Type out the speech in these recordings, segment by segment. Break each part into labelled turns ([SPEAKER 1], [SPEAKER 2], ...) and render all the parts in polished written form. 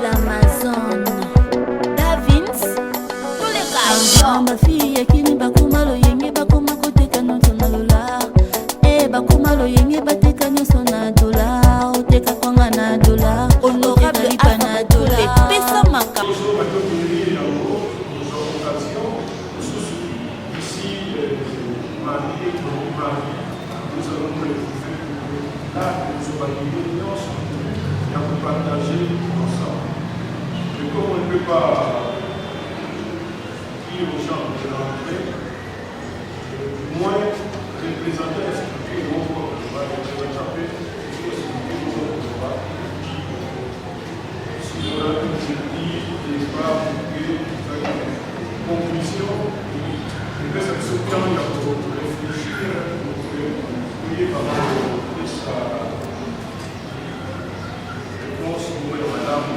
[SPEAKER 1] L'Amazon Davins ma fille kini bakuma lo yenge bakuma koteka nyonso na lola bakuma lo yenge bateka nyonso na dola oteka kwanga na dola honorable na dola pesa maka
[SPEAKER 2] et on peut partager ensemble. Mais comme on ne peut pas dire aux gens de l'entrée, du moins représenter, expliquer mon corps, je vais représenter, expliquer mon corps. Si on a une objectif, des pas, une conclusion, et que ça se tient pour réfléchir, pour prier par rapport à ça. Madame,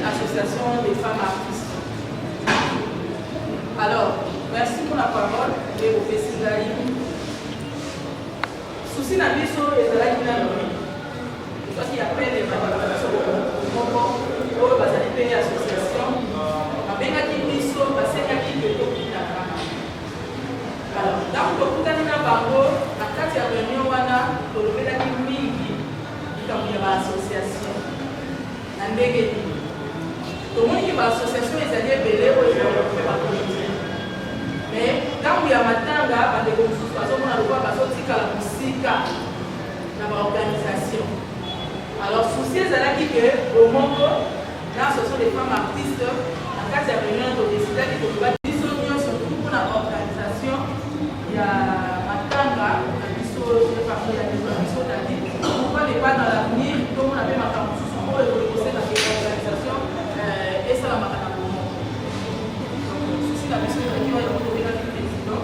[SPEAKER 3] Association des femmes artistes. Alors, merci pour la parole et au festival. Souci na biso et de la dynamique. Toi qui appelle les manifestations au bazali pe association, abenga ki biso basenga ki peto kitaka. Alors, dans le kutani na bango, na kati ya réunion wana tolobela ki mingi ikamira association. Na ndenge tout le monde qui va l'association est allé belé au mais quand il y a matin là des consultations on a le droit à la musique dans l'organisation. Alors souci est là qui que au monde l'association des femmes artistes en cas de réunion de décider qu'il faut pas dissocier surtout pour l'organisation. Il y a matin là la mission de partie la mission d'année pourquoi n'est pas dans l'avenir comme on avait ma campus pour le conseil de l'organisation. Et ça va marquer un moment. Donc, si la mission est venue, il va trouver la président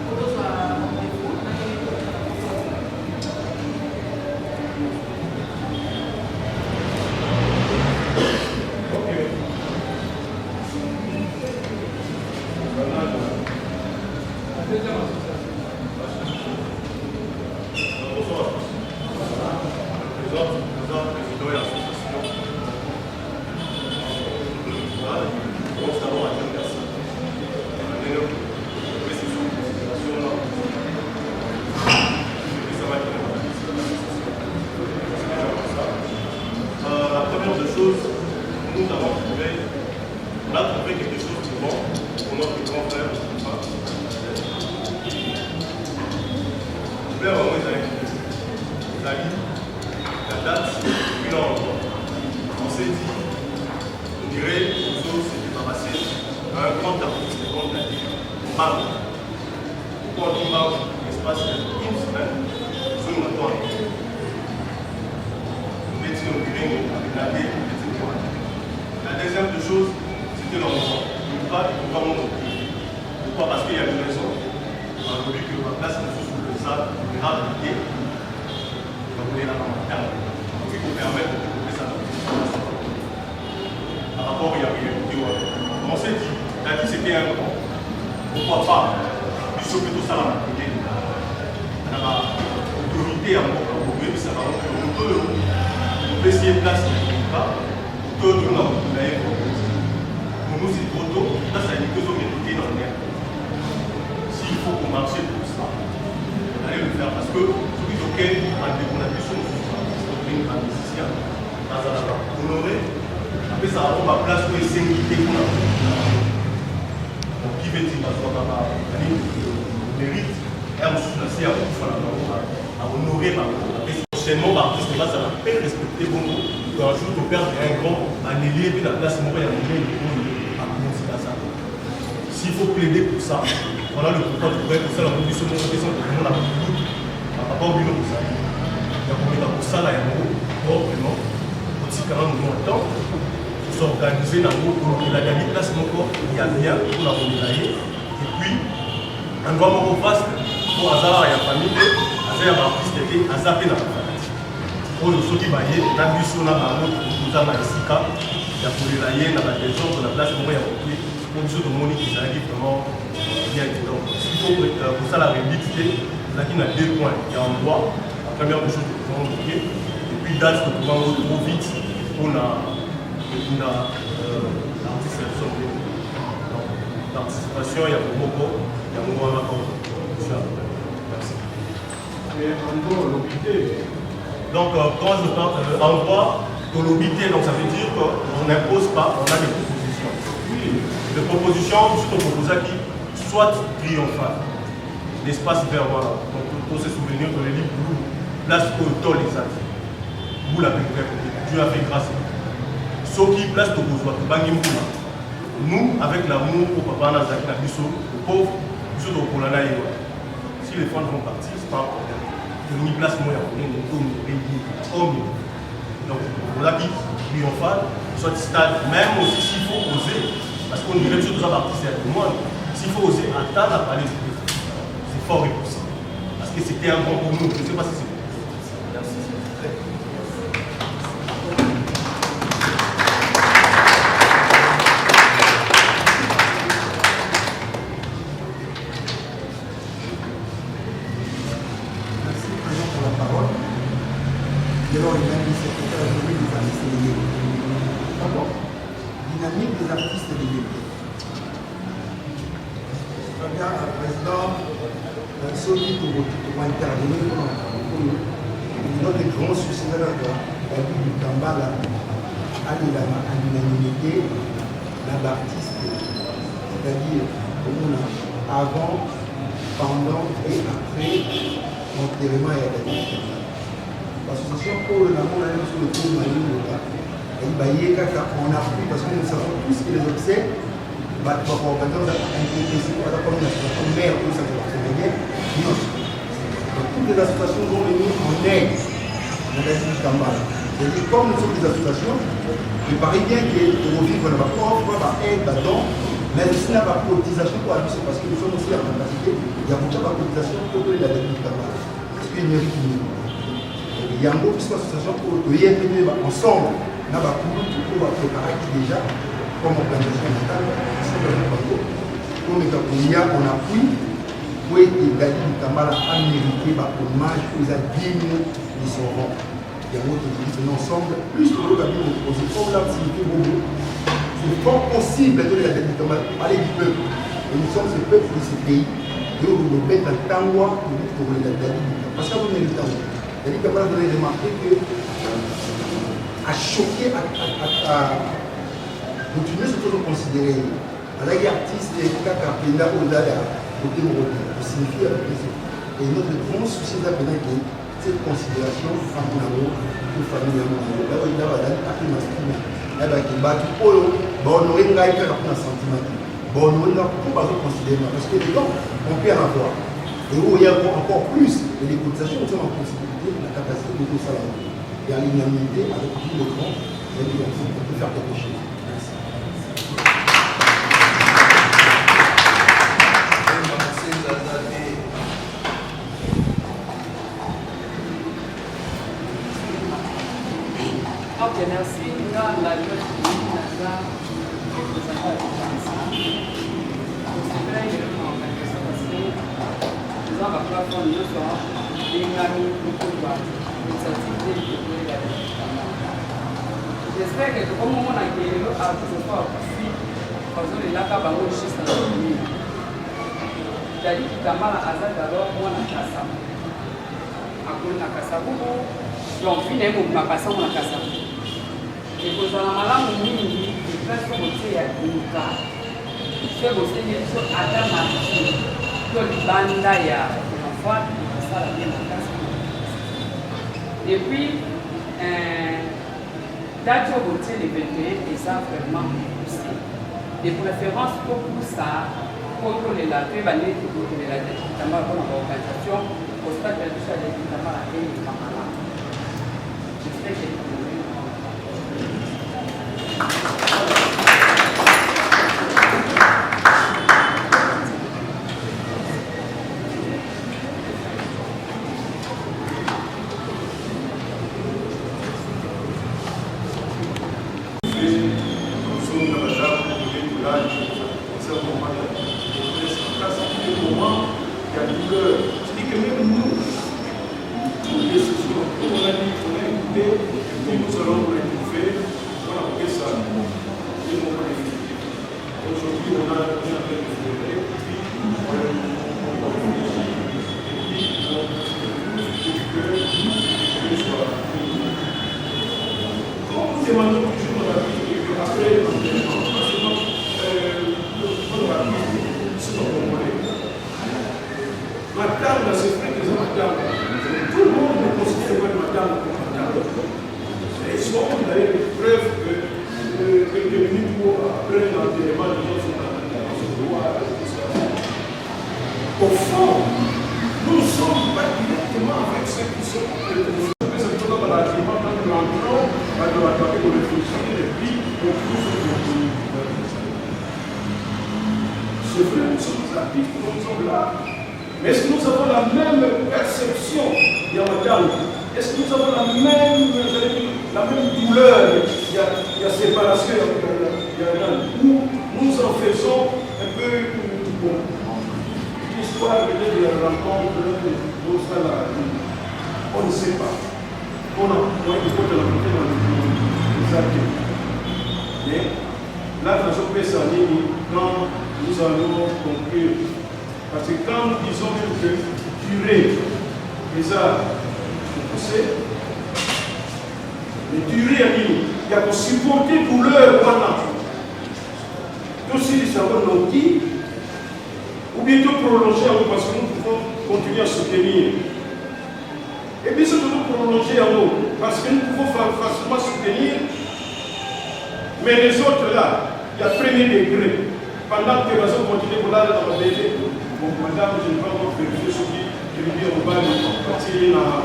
[SPEAKER 3] pour que ce soit rendez-vous.
[SPEAKER 2] La deuxième chose, c'était l'enfant. Pourquoi? Parce qu'il y a une raison. On a voulu que ma place ne soit sous le sable, grave, et on voulait la maman. Il faut permettre de couper ça. un grand. Pourquoi pas? Ils sont plutôt ça là. L'autorité à mon gouvernement, ça va on peut essayer de placer tout le monde pour nous c'est trop tôt, là ça dit que nous sommes dans l'air. S'il faut qu'on marche pour ça, on allait le faire parce que ceux qui ont en démonstration, c'est une musicien, honoré, après ça on va place pour essayer de pour la donc qui veut dire que ça va mérite et on se laisse à honorer ma prochainement l'artiste là ça va pas respecter bon quand un jour tu perds un grand un élève la place mon père à commencer à ça s'il faut plaider pour ça voilà le pourquoi tu pourrais pour ça la condition de question pour tout le monde a pas oublié pour ça il y a combien pour ça là il y a vraiment aussi quand même longtemps pour s'organiser dans le pour la dernière place mon corps il y a bien pour la remédailler et puis un grand moment vaste pour hasard il y a famille il y a un artiste qui a zappé dans la famille. Pour le saut qui va y aller, la mission là, nous avons un SICA, il y a pour les railler, dans la maison, dans la place, il y a pour le saut de Monique qui s'arrive vraiment bien. Donc, il faut pour ça la réalité, là qui a 2 points. Il y a un droit, la première des choses que nous avons oublié, et puis date que nous pouvons trop vite pour l'artiste. Donc, participation, il y a beaucoup, il y a un moment encore. Donc, quand je parle en droit, colobité, donc ça veut dire qu'on n'impose pas, on a des propositions. Des propositions, juste un proposé qui soit triomphal, l'espace vert, voilà. Donc, pour se souvenir que les livres, place au tol les actes. Vous l'avez fait, Dieu a fait grâce. Ceux qui place au besoin, nous, avec l'amour au papa Nazaki, le pauvre, nous sommes au Polana. Si les fonds vont partir, c'est pas un problème. Nous place moins, donc voilà qui triomphal, soit stade, même aussi s'il faut oser, parce qu'on dirait que tout ça partie c'est tout le monde, s'il faut oser attendre à parler du président, c'est fort et possible. Parce que c'était un bon pour nous, je ne sais pas si c'est bon. Merci.
[SPEAKER 4] Dynamique des artistes et des livres. Bien, président, celui qui va intervenir pour notre grand souci de la vie du Kambala, à l'unanimité, l'artiste, c'est-à-dire avant, pendant et après l'enterrement et la vie. L'association pour l'amour sur le cours de la on a pris parce que nous savons tous que les obsèques, pour toutes les associations vont venir en aide dans la vie du Kambala. C'est-à-dire, comme nous sommes des associations, il paraît bien que revivre n'a pas offre, pas aide, mais aussi n'a pas cotisation pour la mission parce que nous sommes aussi en capacité, il y a beaucoup de cotisation pour la vie du Kambala. Parce qu'il mérite nous. Il y a une autre association pour y être ensemble. Nous avons préparé déjà comme organisation natale, comme on appuie pour être Dali du Kambala à mériter hommage aux dignes de son rang. Il y a un autre qui dit ensemble, plus que le cabinet opposé, comme l'activité Bobo, c'est fort possible de la Dali du Kambala, parler du peuple. Et nous sommes ce peuple de ce pays, et on nous met dans le Tangwa pour la Dali du Kambala. Parce que vous avez le Tangwa. Dali du Kambala, vous avez remarqué que à choquer, à continuer ce que nous considérons. Alors, les artistes, les Kapenda, Odala, côté européen, pour signifier avec les autres. Et notre grand souci là, c'est cette considération famille ou famille amour. Là, il y a un peu de sentiment. Il y a un peu honorer un sentiment. Honorer pourquoi vous considérez parce que les gens, on peut en avoir. Et où il y a encore plus de l'écoutation, nous sommes en possibilité de la capacité de tout ça. Il y a l'unanimité avec tout le grand, et on peut faire quelque chose. Merci.
[SPEAKER 3] Ok, merci.
[SPEAKER 5] J'espère que comme on a gagné le art, ce soit aussi parce que là, quand on a eu juste dans le milieu. J'ai dit que Kamala Azad d'abord, moi, on a cassé. Après, on a cassé beaucoup. Donc, finalement, on a passé, on a cassé. Et pour ça, on a là, on a mis des places pour voter à Kouka. C'est aussi une chose à la machine. Que le banda, il y a un enfant, ça, la bien en casse. Et puis, Dadjo voté les 21 et ça vraiment poussé. De préférence pour ça, contrôler la paix, contrôler la dette, notamment pour l'organisation, au stade de l'État de la paix et Kamala. J'espère que
[SPEAKER 2] au fond, nous ne sommes pas directement avec ceux qui sont c'est vrai, nous sommes des artistes, nous sommes là. Mais est-ce que nous avons la même perception d'Yamadam? Est-ce que nous avons la même douleur? Il y a séparation, nous en faisons un peu l'histoire de la rencontre de on ne sait pas. On a une fois de la montée dans les actes. Mais là, dans ce pays, quand nous allons conclure, parce que quand nous disons que durer les arts, vous savez, mais durer à lui, il y a pour supporter douleur pendant. Tout ce qui s'appelle dit, ou bientôt prolonger parce que nous pouvons continuer à soutenir. Et bien, nous devons prolonger en nous, parce que nous pouvons facilement soutenir, mais les autres là, il y a premier degré. Pendant que les raisons continuent pour aller dans la BD, bon, madame, je ne vais pas encore vérifier ce qui je veux dire, on va partir dans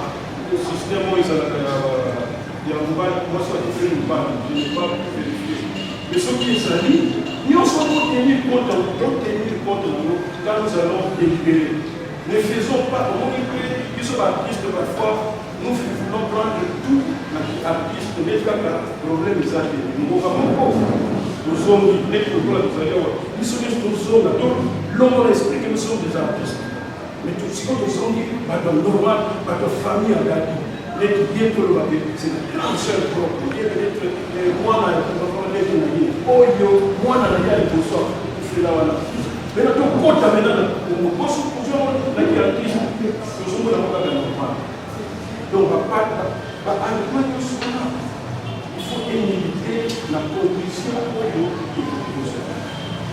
[SPEAKER 2] le système où il y a un mobile, moi, soit différent ou pas, je n'ai pas vérifié. Mais ce qui est sali, nous sommes tenir compte de nous quand nous allons délibérer. Ne faisons pas, comme on dit que nous sommes artistes parfois, nous voulons prendre tout l'artiste, n'est pas un problème exagéré. Nous avons encore. Nous sommes des nous sommes l'homme explique que nous sommes des artistes. Mais tout ce que nous sommes dit, pas de normal, pas de famille à garder. L'être bien pour le papier, c'est une grande seule propre. Moi, moi, mais dans ton compte, maintenant, on peut se poser l'artiste, nous sommes dans le cas normal. Donc, il faut éviter la condition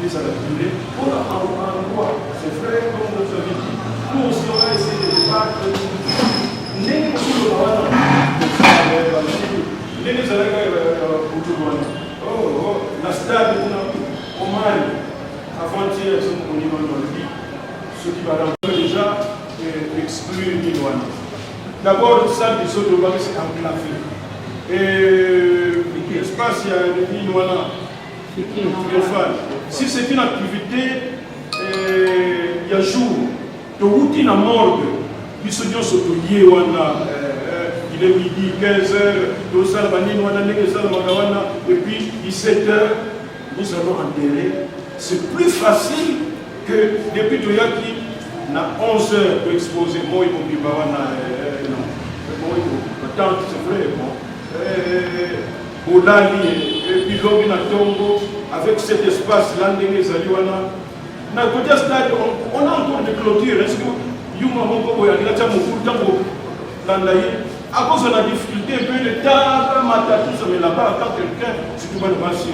[SPEAKER 2] et ça va durer. On a un droit, c'est vrai, comme vous avez dit. Nous aussi, on va essayer de débattre. La stade au Mali, avant-hier, ce qui va rentrer déjà exclure Milwana. D'abord, le stade du Sodoba, c'est enclavé. Et l'espace, il y a le Milwana. Si c'est une activité, il y a jour, de routine à morgue, il est midi, 15h, et puis 17h, nous allons enterrer. C'est plus facile que depuis Toyaki, na 11 heures pour exposer, moi et mon bibawana, non, moi et tant c'est vrai, bon, Bolali, et puis l'homme na Tongo, avec cet espace-là, na côté stade, on a encore des clôtures, est-ce que Yuma Moko, il y a un peu à cause de la difficulté, un peu de temps, tout ça, mais là-bas, quand quelqu'un, si tu vas le passer,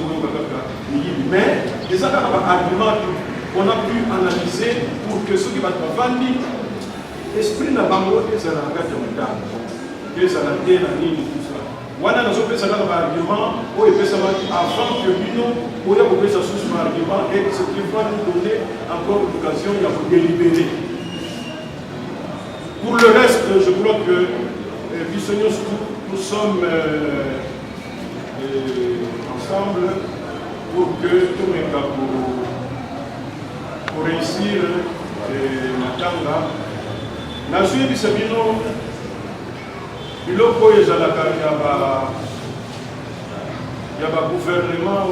[SPEAKER 2] mais les arguments qu'on a pu analyser pour que ceux qui vont vendre, l'esprit n'a pas monté, ça n'a pas de temps, que ça n'a pas de tout ça. On a un argument, avant que nous, on a un argument, et ce qui va nous donner encore l'occasion de délibérer. Pour le reste, je crois que nous sommes ensemble pour que tout le monde pour réussir Matanga. La suite de ce bino, il y a un gouvernement,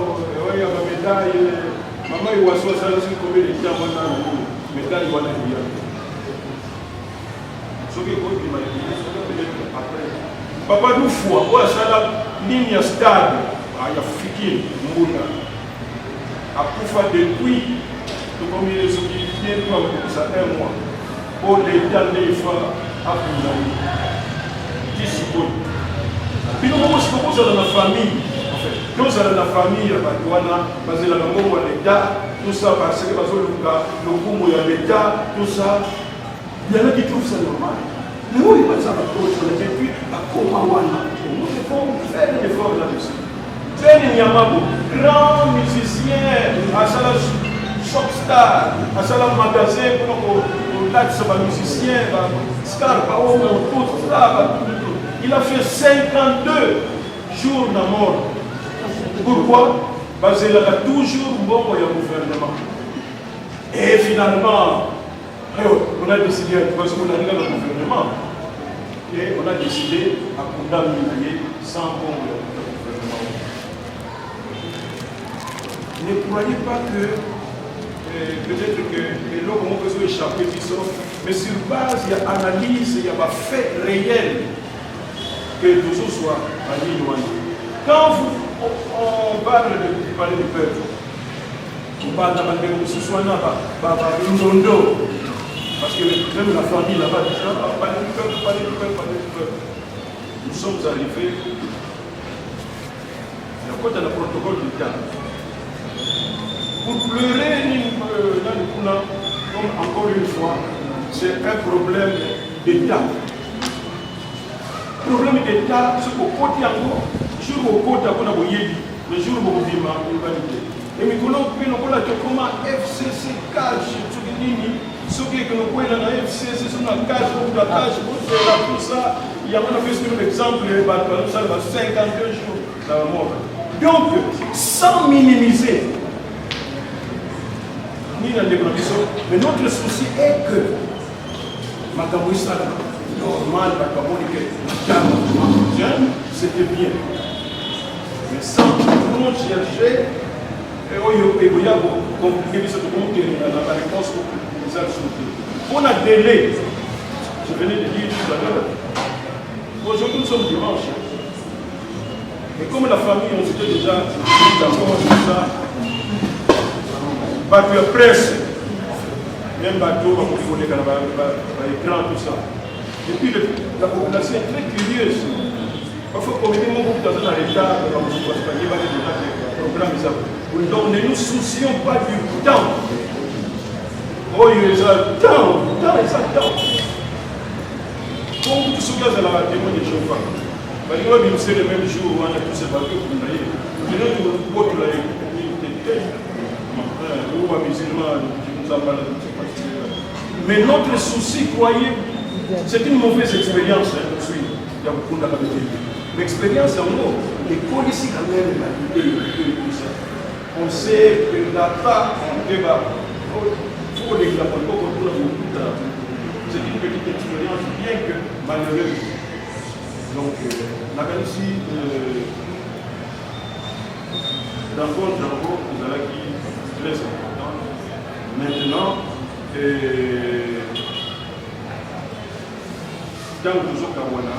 [SPEAKER 2] il y a une médaille. Maman, il y a 60 combien de temps médaille. Papa nous fois, ou à la ligne stade, il y a Fiki, Mouna, à Koufa depuis, tout comme il est souligné, ça un mois, pour l'État des fois à Kounaï, 10 secondes. Puis nous commençons dans la famille, en fait, nous dans la famille, parce que l'État, tout ça, parce que le Koumou, il y a l'État, tout ça. Il y en a qui trouvent ça normal. Mais oui, il y a ça depuis à Komawana. Nous devons faire un effort là-dessus. Ben Nyamabo, grand musicien, à Salah Shopstar, à Salah Magasin, pour l'axe sur un musicien, Scar, tout ça, il a fait 52 jours de mort. Pourquoi? Parce qu'il a toujours bon au gouvernement. Et finalement, on a décidé, parce qu'on a regardé le gouvernement, et on a décidé à condamner sans bon gouvernement. Ne croyez pas que peut-être que l'homme peut échapper, mais sur base, il y a analyse, il y a des faits réels que tout ça soit à l'île. Quand on parle du palais du peuple, on parle de parce que même la famille là-bas dit ça, palais du peuple, palais du peuple, palais du peuple. Nous sommes arrivés, il y a quoi dans le protocole du temps. Pour pleurer, comme encore une fois, c'est un problème d'État. Problème d'État, c'est qu'au côté encore, jour au côté, on a le jour où on vit ma humanité. Et nous avons comment FCC cache, ce qui est que nous avons la FCC, c'est une cage, tout ça. Il y a un exemple, ça va 52 jours dans la mort. Donc, sans minimiser, ni la démocratie, mais notre souci est que Makamou Sala, normal, c'était bien. Mais sans tout chercher, et il y a compliqué la réponse aux autres. On a délai. Je venais de dire tout à l'heure. Aujourd'hui, nous sommes dimanche. Et comme la famille, on s'était déjà dit d'accord sur ça, bateau de presse, même bateau, on peut faire l'écran, tout ça. Et puis la population est très curieuse. Parfois, comme nous sommes dans un état, donc ne nous soucions pas du temps. Oh, il y a le temps. Comme tout ce qui est la témoin de Jéhovah. Parce que c'est le même jour où on a tous ces bateaux pour nous. Nous avons beaucoup de mais notre souci, croyez, c'est une mauvaise expérience. Il y a beaucoup d'activités. L'expérience en nous, l'école ici quand même, on sait que là-bas, on débat. Il faut les apprendre pour c'est une petite expérience, bien que malheureuse. Donc, la Galicie, rencontre en gros, vous allez qui très important. Maintenant, dans le Zokawana,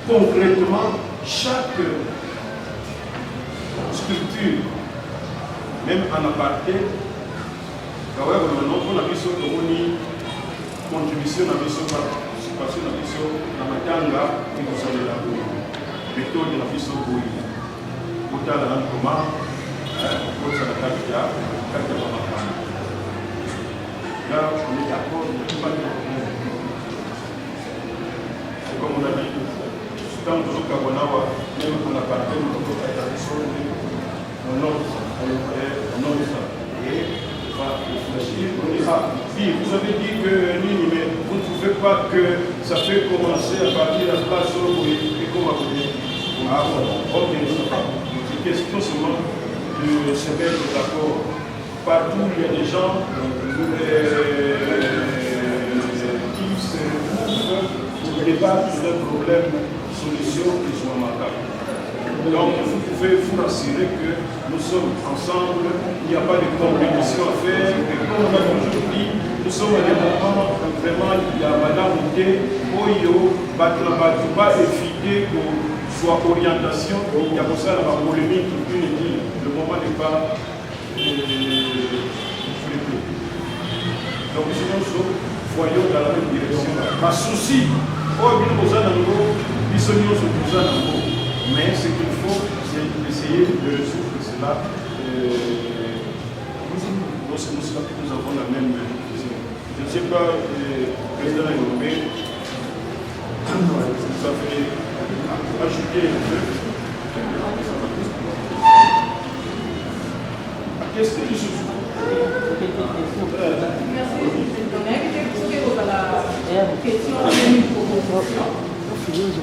[SPEAKER 2] concrètement, chaque structure, même en aparté, on a vu ce contribution, participation, dans la matanga, qui nous sommes là, méthode de la vie sur le Kota la Nkoma, Kota la Katia, Katia Mama. Là, on est d'accord, il n'y a pas de problème. C'est comme on a dit, quand nous sommes Kabonawa, même on a parlé, nous avons fait on note ça. Et on va réfléchir, on dira, oui, vous avez dit que Nini, mais vous ne trouvez pas que ça peut commencer à partir de la place où et comment vous dites. Ah bon, ok, c'est question seulement de se mettre d'accord. Partout, il y a des gens qui se retrouvent pour débattre sur un problème, solution qui soit marquable. Donc, vous pouvez vous rassurer que nous sommes ensemble, il n'y a pas de compétition à faire. Et comme on a toujours dit, nous sommes à des moments où vraiment il y a Madame Outé, Oyo, Batla, éviter que soit orientation, il y a pour ça la polémique qui dit le moment n'est pas donc nous voyons dans la même direction. Ma souci, mais ce qu'il faut, c'est essayer de résoudre cela. Nous avons la même vision. Je ne sais pas, le président européen, vous avez ajouté un peu. Qu'est-ce que tu souffres?
[SPEAKER 3] Merci, question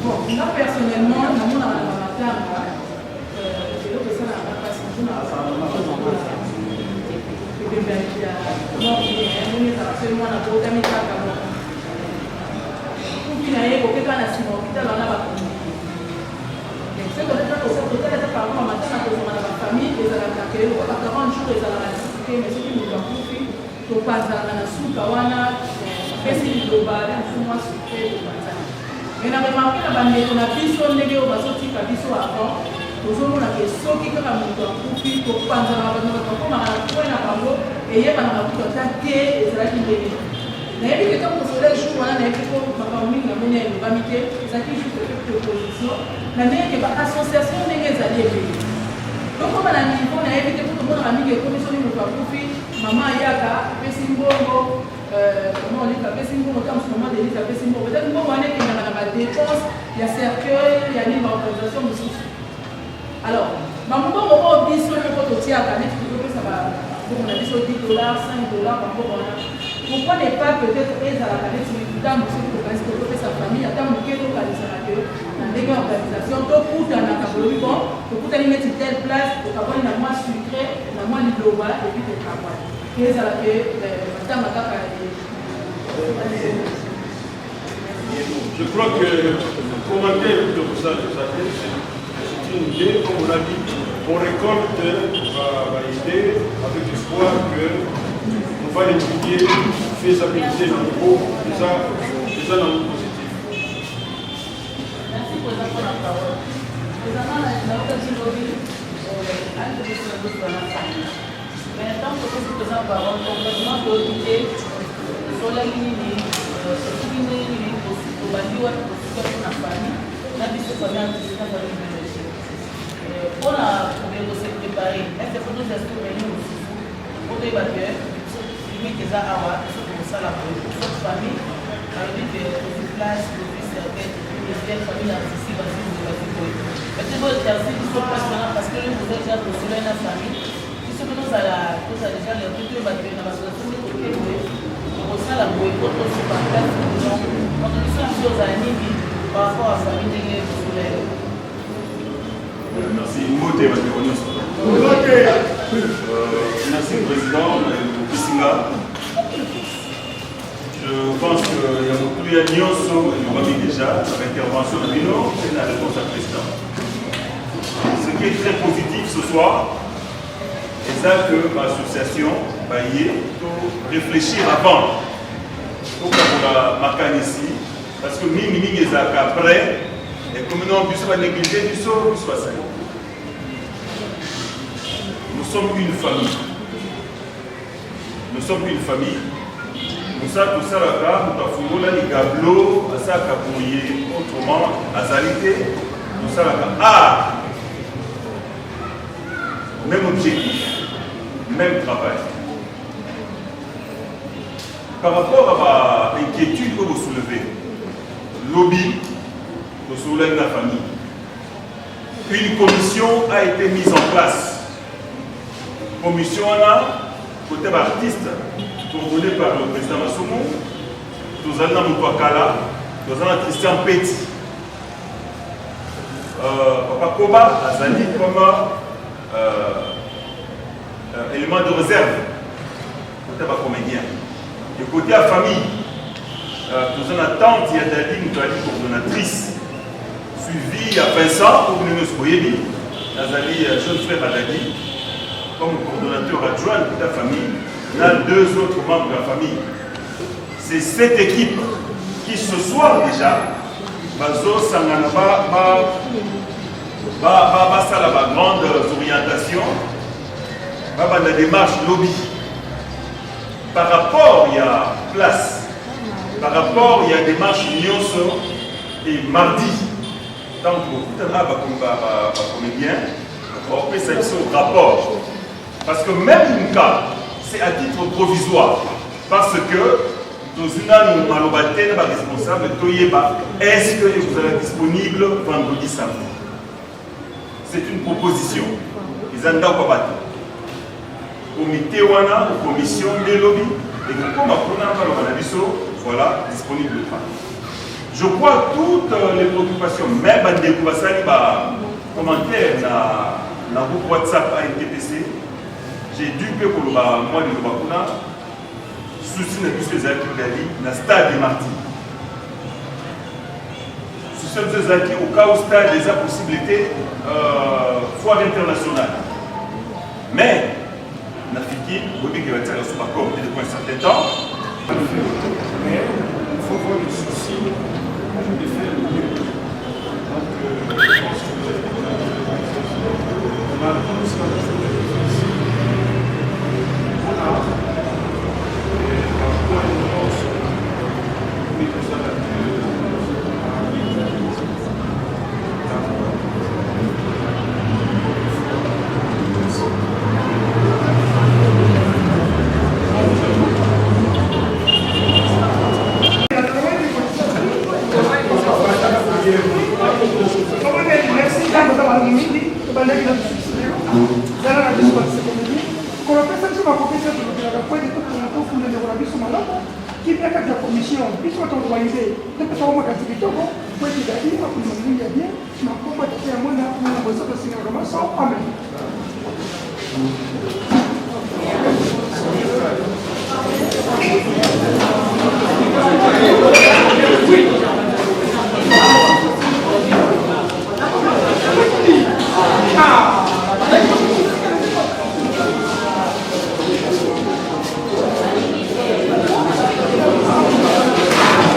[SPEAKER 3] bon, moi personnellement, dans mon amateur, c'est le que ça n'a pas passé. Mais na remarqué na bandeko na biso ndenge oyo bazotika biso avant tozomona ke soki kaka moto akufi kopanzana na bango bakomaka na point na bango eyebanaka kutu ata te ezalaki ndenge nayebi ke ntango kosole jour wana nayebi ko makambo mingi namoni ya elobami te ezalaki juste effet opposition na ndenge baassociation ndenge ezali ebele dokoma na niveau nayebi te po tomonaka mingi ekomi soki moto akufi mama ayaka apesi mbongo comment on dit la personne pour autant ce moment de la personne pour peut-être moi on est dans la dépense il y a cercueil il y a une organisation de soucis alors maman on dit sur le côté tiers à mettre que ça va on a dit sur $10 $5 pourquoi ne pas peut-être aider à la planète dans ce que parce que sa famille attend que localisation dans des organisations tout pour dans la cabine bon pour aller mettre telle place pour avoir une moins sucré une moins globale et puis de travail que ça la fait madame
[SPEAKER 2] je crois que le commentaire de ça, c'est une idée, comme on l'a dit, on récolte la idée avec l'espoir qu'on va étudier, faisabilité dans le gros, déjà dans le positif.
[SPEAKER 1] Merci pour la parole. Présentement, la mais tant que vous avez parole, complètement d'origine, sur la ligne, kubaliwa kusikia na fani na biso kwa nani sisi kwa nini ona kubego se préparer est-ce que nous est-ce que nous pour des batteurs limite za awa c'est pour ça la famille avec des places des serviettes des familles ici va se passer mais c'est bon c'est qui sont pas parce que nous vous êtes déjà pour cela la famille qui se nous à la tout ça déjà les autres batteurs na baso tout le pour ça la boîte pour se parler quand on dit ça aux amis par rapport à la famille de
[SPEAKER 6] merci. Moté va devenir merci président Kisinga. Je pense qu'il y a beaucoup de Nyonso et nous déjà l'intervention de Bino et la réponse à président. Ce qui est très positif ce soir, Et ça que l'association va y réfléchir avant. Pour la marquer ici, parce que mimi les après, et comme nous on va négliger du sort, nous sommes une famille. Nous sommes une famille. Nous sommes tous là, nous avons là les gablots, ça capouillé autrement, à Zalité, nous sommes là. Même objectif, même travail. Par rapport à l'inquiétude que vous soulevez, lobby, vous soulevez la famille. Une commission a été mise en place. Commission là, côté artiste, coordonnée par le président Massoumou, nous allons à Moutouakala, nous allons à Christian Petit. Papa Koba a sali comme élément de réserve, côté par comédien. Et côté à famille, nous avons tante Yadali, nous avons coordonnatrice, suivie à Vincent, pour nous Boyebi, Nazali, jeune frère Adali, comme coordonnateur adjoint de la famille, on a 2 autres membres de la famille. C'est cette équipe qui ce soir déjà va la grande orientation, va la démarche lobby. Par rapport, il y a place. Par rapport, il y a démarche Nyonso et mardi. Tant que vous avez un comédien, on peut s'appuyer au rapport. Parce que même une cas, c'est à titre provisoire. Parce que nous avons responsable de est-ce que vous allez être disponible vendredi samedi? C'est une proposition. Ils ont pas comité wana, commission de lobby, et comme voilà, disponible. Je crois toutes les préoccupations, même des commentaires dans le groupe WhatsApp à NTPC, j'ai dû que pour moi de Lobakuna, souci de tous les acquis dans le stade des martyrs. Souci de tous les acquis au cas où le stade des possibilités foire internationale. Mais, Nafiki, Bobby qui va tirer sur ma corde depuis un certain temps.
[SPEAKER 2] Mais il faut voir le souci de faire le mieux. Donc, je pense que on a tous la difficulté. On a un point de force, mais que ça va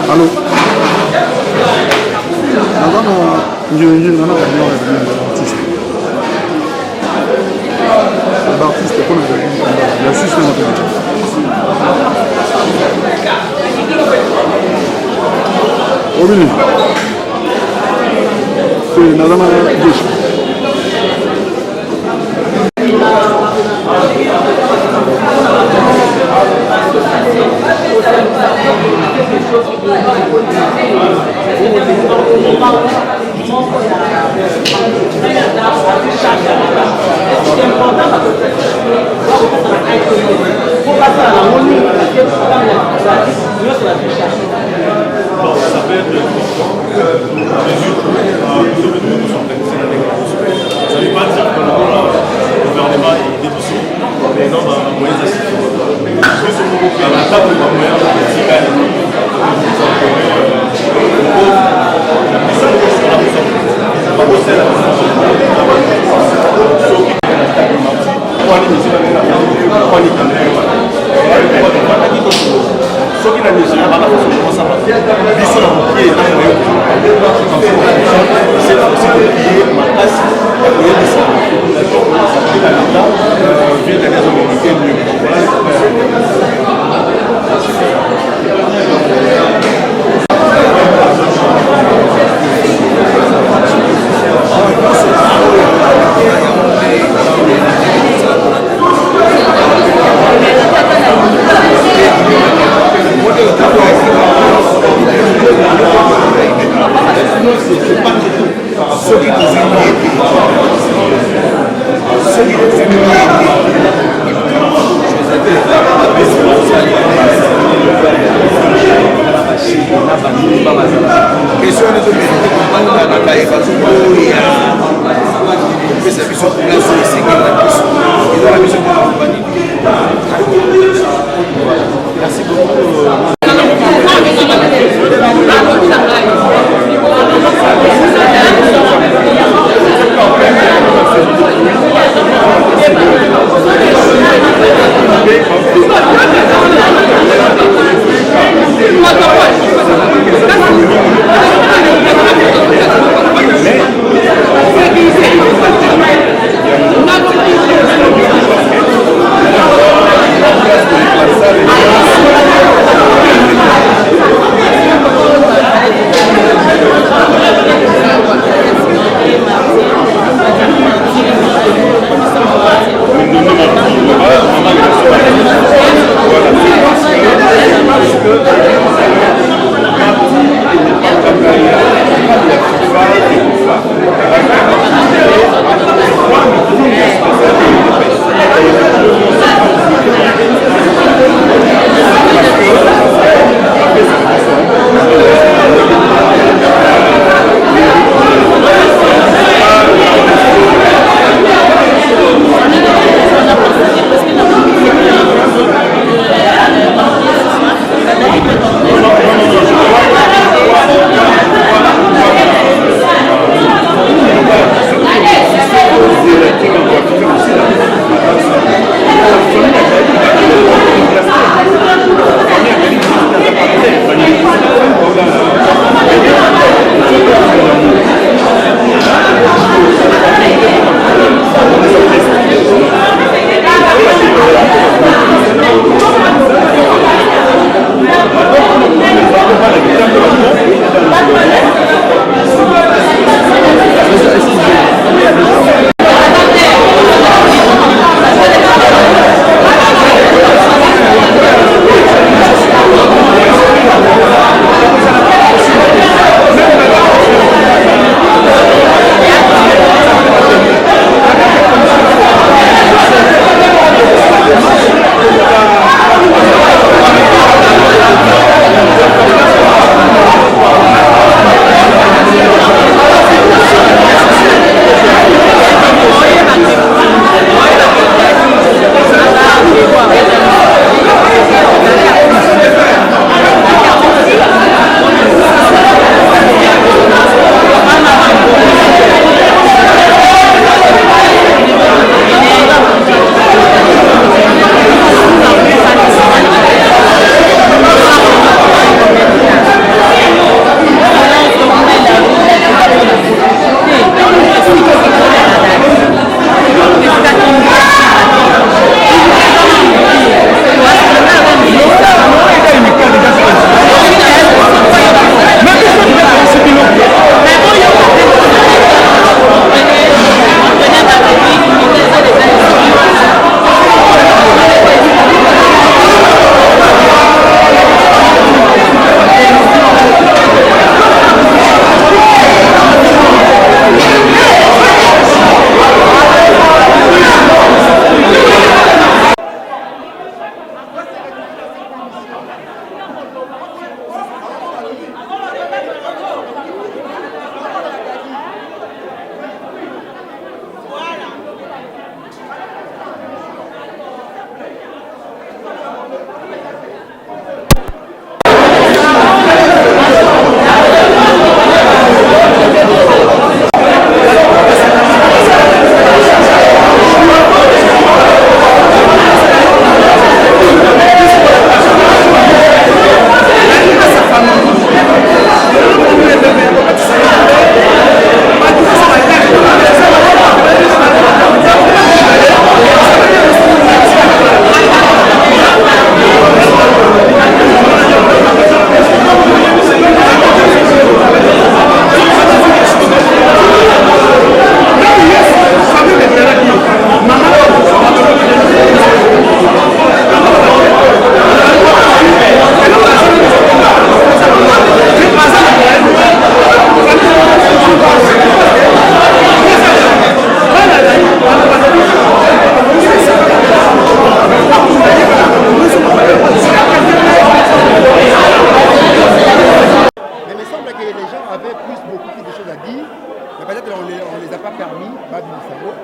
[SPEAKER 7] Allô. L'artiste, comme la justice Obini. C'est Nazama Gish.
[SPEAKER 6] Ça peut être
[SPEAKER 8] place koyebisa population santé na leta vient d'aller communiquer mieux.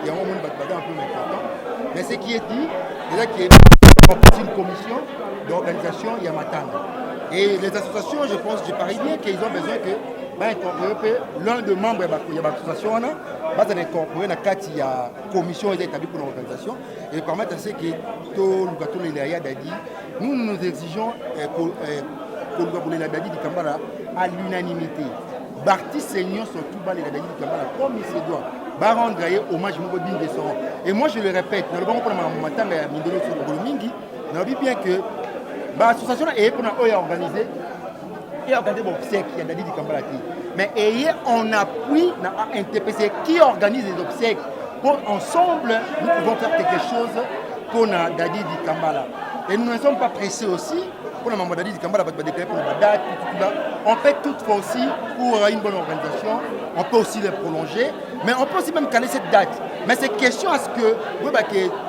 [SPEAKER 4] il y a un moment un peu important. Mais ce qui est dit, c'est qu'il y a une commission d'organisation Yamatanga. Et les associations, je pense, je parie bien qu'ils ont besoin que l'un des membres de l'association va incorporer dans la commission établie pour l'organisation et permettre à ce que tout le Dadi, nous exigeons que le Dadi du Kambala à l'unanimité. Barti Seigneur surtout dans les Dadi du Kambala comme il se doit. Va rendre hommage à Dessoron. Et moi je le répète, dans le bon pour bien que l'association est organisée. Et organiser vos obsèques, il y a Dadi du Kambala. Mais ayez en appui dans NTPC qui organise les obsèques. Pour ensemble, nous pouvons faire quelque chose pour Dadi du Kambala. Et nous ne sommes pas pressés aussi pour la maman Dadi du Kambala, pour la date, on peut toutefois aussi pour une bonne organisation, on peut aussi les prolonger, mais on peut aussi même caler cette date. Mais c'est question à ce que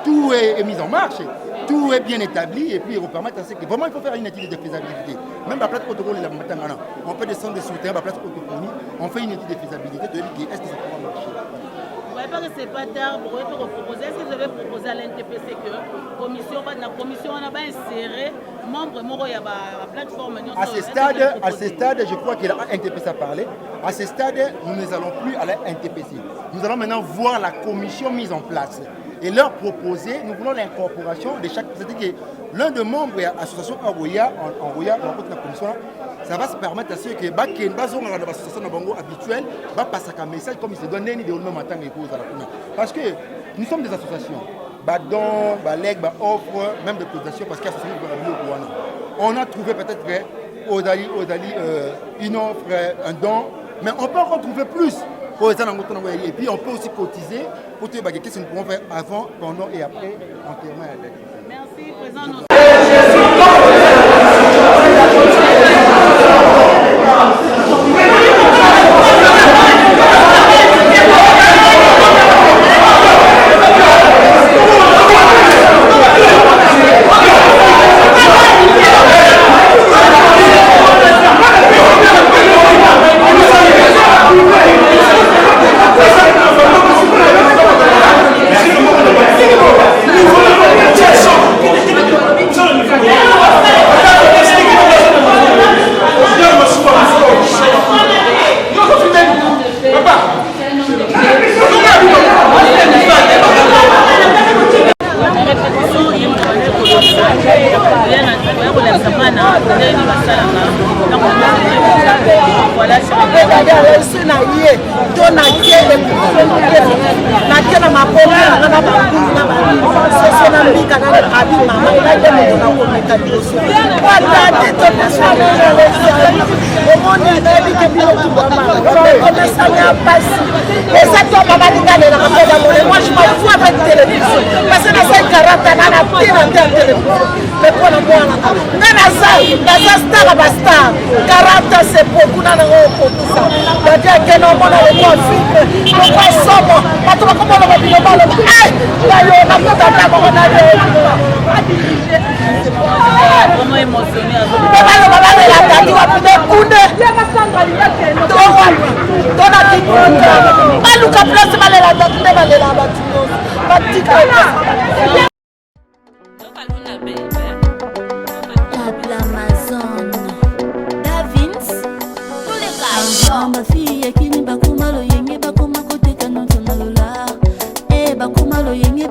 [SPEAKER 4] tout est mis en marche. Tout est bien établi et puis il faut permettre à ce que vraiment il faut faire une étude de faisabilité. Même la place protocole est là maintenant. On peut descendre des soutiens, la place protocole, on fait une étude de faisabilité de dire est-ce que ça pourra marcher.
[SPEAKER 9] Vous ne voyez pas que ce n'est pas tard, vous pouvez proposer. Est-ce que vous avez proposé à l'NTPC que la commission on a inséré membre de la plateforme?
[SPEAKER 4] À ce stade, je crois que l'NTPC a parlé. À ce stade, nous ne allons plus à la NTPC. Nous allons maintenant voir la commission mise en place. Et leur proposer, nous voulons l'incorporation de chaque... C'est-à-dire que l'un des membres de l'association Aroya, dans la commission, ça va se permettre à ceux qui sont dans l'association habituelle, va passer un message comme il se donne ni de même matin et cause à la commune. Parce que nous sommes des associations. Badon, Balek, offre, même des cotisations, parce qu'il y a association on a trouvé peut-être une offre, un don, mais on peut encore trouver plus. Et puis on peut aussi cotiser pour tout ce que nous pouvons faire avant, pendant et après enterrement à la date.
[SPEAKER 9] Merci, président. Moi je m'en fous avec télévision parce que dans cette carotte on a télévision mais pour le moment star c'est beaucoup dans le tout ça c'est-à-dire que non on a le droit film le droit sombre pas trop comme on va dire on vraiment émotionné
[SPEAKER 1] L'Amazon, Davins, tous les gars. Ma fille qui n'est pas comme le yenge, pas comme à côté de notre nalola. Eh, pas comme le yenge,